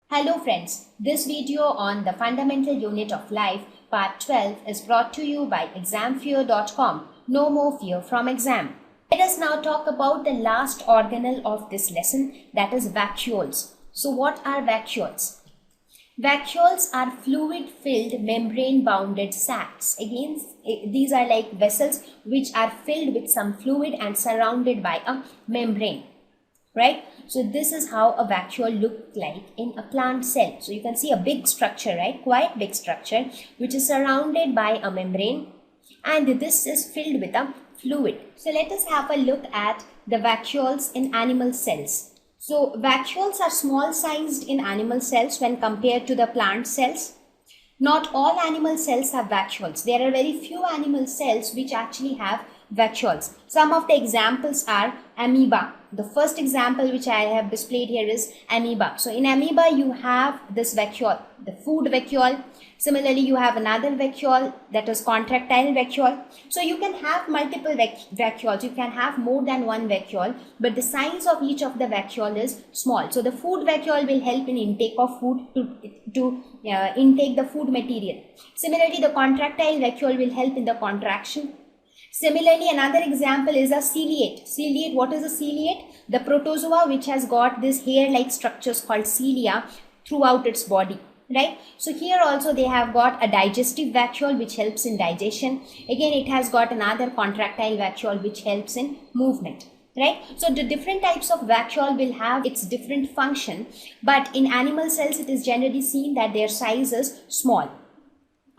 Hello friends, this video on the fundamental unit of life part 12 is brought to you by examfear.com. No more fear from exam. Let us now talk about the last organelle of this lesson, that is vacuoles. So what are vacuoles? Vacuoles are fluid-filled membrane-bounded sacs. Again, these are like vessels which are filled with some fluid and surrounded by a membrane. Right? So this is how a vacuole looks like in a plant cell. So you can see a big structure, right? Quite big structure, which is surrounded by a membrane, and this is filled with a fluid. So let us have a look at the vacuoles in animal cells. So vacuoles are small sized in animal cells when compared to the plant cells. Not all animal cells have vacuoles. There are very few animal cells which actually have vacuoles. Some of the examples are amoeba. The first example which I have displayed here is amoeba. So in amoeba you have this vacuole, the food vacuole. Similarly, you have another vacuole, that is contractile vacuole. So you can have multiple vacuoles. You can have more than one vacuole, but the size of each of the vacuole is small. So the food vacuole will help in intake of food to intake the food material. Similarly, the contractile vacuole will help in the contraction. Similarly, another example is a ciliate. Ciliate, what is a ciliate? The protozoa which has got this hair-like structures called cilia throughout its body, right? So here also they have got a digestive vacuole which helps in digestion. Again, it has got another contractile vacuole which helps in movement, right? So the different types of vacuole will have its different function, but in animal cells it is generally seen that their size is small.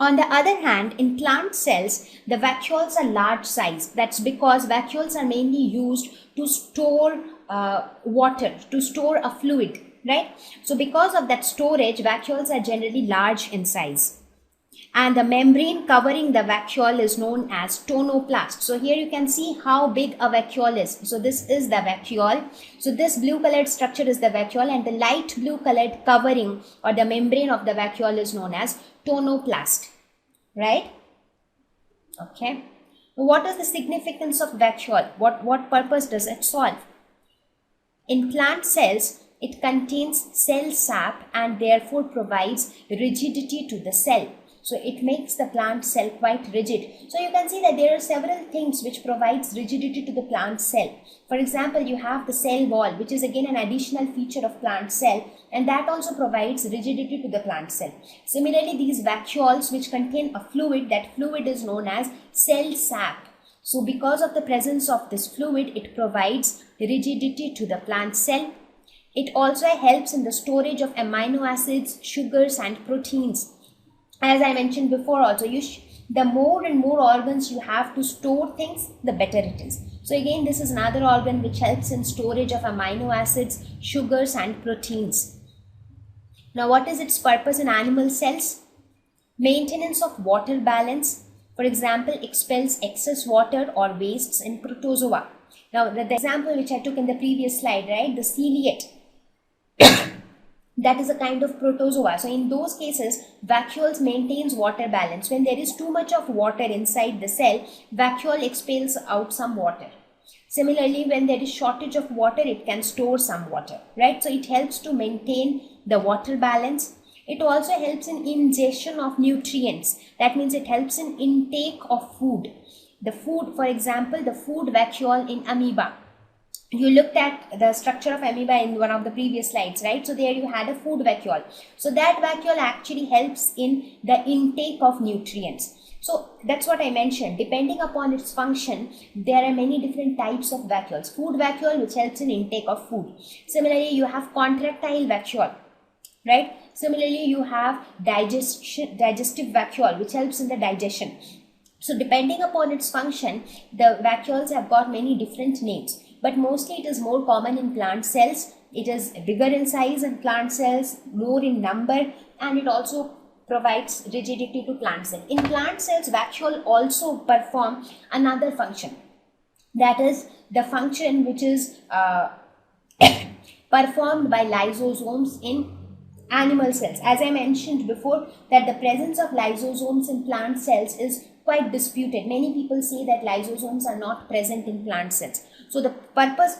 On the other hand, in plant cells, the vacuoles are large size. That's because vacuoles are mainly used to store water, to store a fluid, right? So because of that storage, vacuoles are generally large in size. And the membrane covering the vacuole is known as tonoplast. So here you can see how big a vacuole is. So this is the vacuole. So this blue colored structure is the vacuole, and the light blue colored covering or the membrane of the vacuole is known as tonoplast, right? Okay. What is the significance of vacuole? What purpose does it solve? In plant cells, it contains cell sap and therefore provides rigidity to the cell. So it makes the plant cell quite rigid. So you can see that there are several things which provides rigidity to the plant cell. For example, you have the cell wall, which is again an additional feature of plant cell, and that also provides rigidity to the plant cell. Similarly, these vacuoles which contain a fluid, that fluid is known as cell sap. So because of the presence of this fluid, it provides rigidity to the plant cell. It also helps in the storage of amino acids, sugars and proteins. As I mentioned before also, the more and more organs you have to store things, the better it is. So again, this is another organ which helps in storage of amino acids, sugars and proteins. Now, what is its purpose in animal cells? Maintenance of water balance. For example, expels excess water or wastes in protozoa. Now, the example which I took in the previous slide, right, the ciliate, that is a kind of protozoa. So in those cases, vacuoles maintains water balance. When there is too much of water inside the cell, vacuole expels out some water. Similarly, when there is shortage of water, it can store some water, right? So it helps to maintain the water balance. It also helps in ingestion of nutrients. That means it helps in intake of food. The food, for example, the food vacuole in amoeba. You looked at the structure of amoeba in one of the previous slides, right? So there you had a food vacuole. So that vacuole actually helps in the intake of nutrients. So that's what I mentioned. Depending upon its function, there are many different types of vacuoles. Food vacuole, which helps in intake of food. Similarly, you have contractile vacuole, right? Similarly, you have digestive vacuole, which helps in the digestion. So depending upon its function, the vacuoles have got many different names. But mostly it is more common in plant cells. It is bigger in size in plant cells, more in number, and it also provides rigidity to plant cells. In plant cells, vacuole also perform another function. That is the function which is performed by lysosomes in animal cells. As I mentioned before, that the presence of lysosomes in plant cells is quite disputed. Many people say that lysosomes are not present in plant cells. So the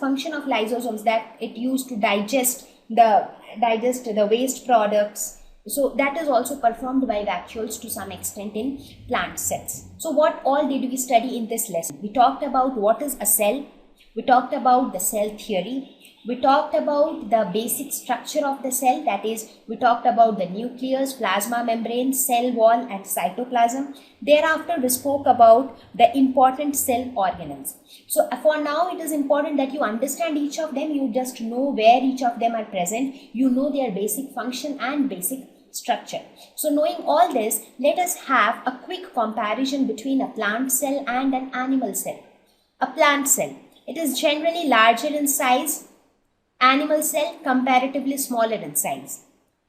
function of lysosomes, that it used to digest the digest the waste products. So that is also performed by vacuoles to some extent in plant cells. So what all did we study in this lesson? We talked about what is a cell. We talked about the cell theory. We talked about the basic structure of the cell, that is, we talked about the nucleus, plasma membrane, cell wall and cytoplasm. Thereafter, we spoke about the important cell organelles. So for now, it is important that you understand each of them. You just know where each of them are present. You know their basic function and basic structure. So knowing all this, let us have a quick comparison between a plant cell and an animal cell. A plant cell, it is generally larger in size. Animal cell comparatively smaller in size.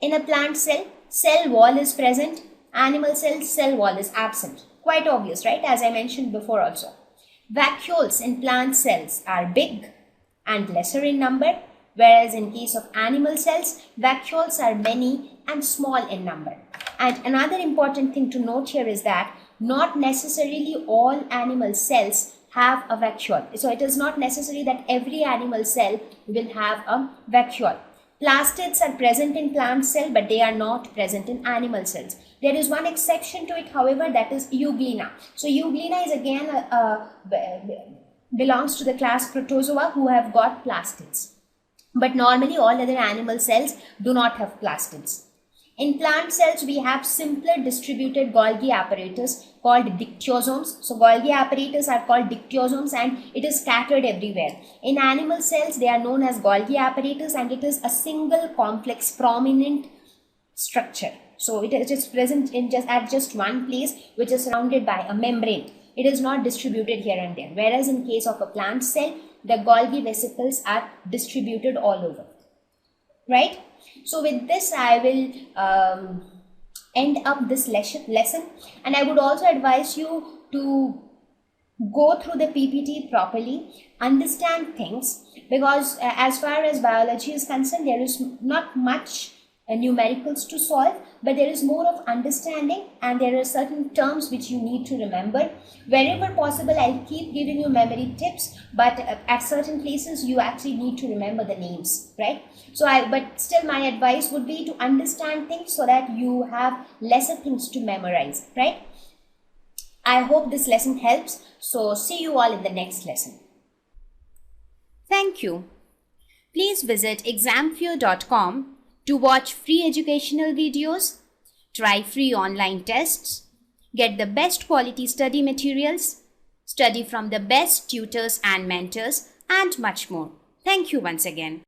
In a plant cell, cell wall is present. Animal cell wall is absent. Quite obvious, right? As I mentioned before also. Vacuoles in plant cells are big and lesser in number, whereas in case of animal cells, vacuoles are many and small in number. And another important thing to note here is that not necessarily all animal cells have a vacuole. So it is not necessary that every animal cell will have a vacuole. Plastids are present in plant cell, but they are not present in animal cells. There is one exception to it, however, that is euglena. So euglena is again belongs to the class Protozoa, who have got plastids. But normally all other animal cells do not have plastids. In plant cells, we have simpler distributed Golgi apparatus called dictyosomes. So Golgi apparatus are called dictyosomes and it is scattered everywhere. In animal cells, they are known as Golgi apparatus and it is a single complex prominent structure. So it is just present in at just one place, which is surrounded by a membrane. It is not distributed here and there. Whereas in case of a plant cell, the Golgi vesicles are distributed all over. Right? So with this, I will end up this lesson, and I would also advise you to go through the PPT properly, understand things, because as far as biology is concerned, there is not much numericals to solve, but there is more of understanding and there are certain terms which you need to remember. Wherever possible, I'll keep giving you memory tips, but at certain places you actually need to remember the names, right? So but still my advice would be to understand things so that you have lesser things to memorize, right? I hope this lesson helps. So see you all in the next lesson. Thank you. Please visit examfear.com to watch free educational videos, try free online tests, get the best quality study materials, study from the best tutors and mentors, and much more. Thank you once again.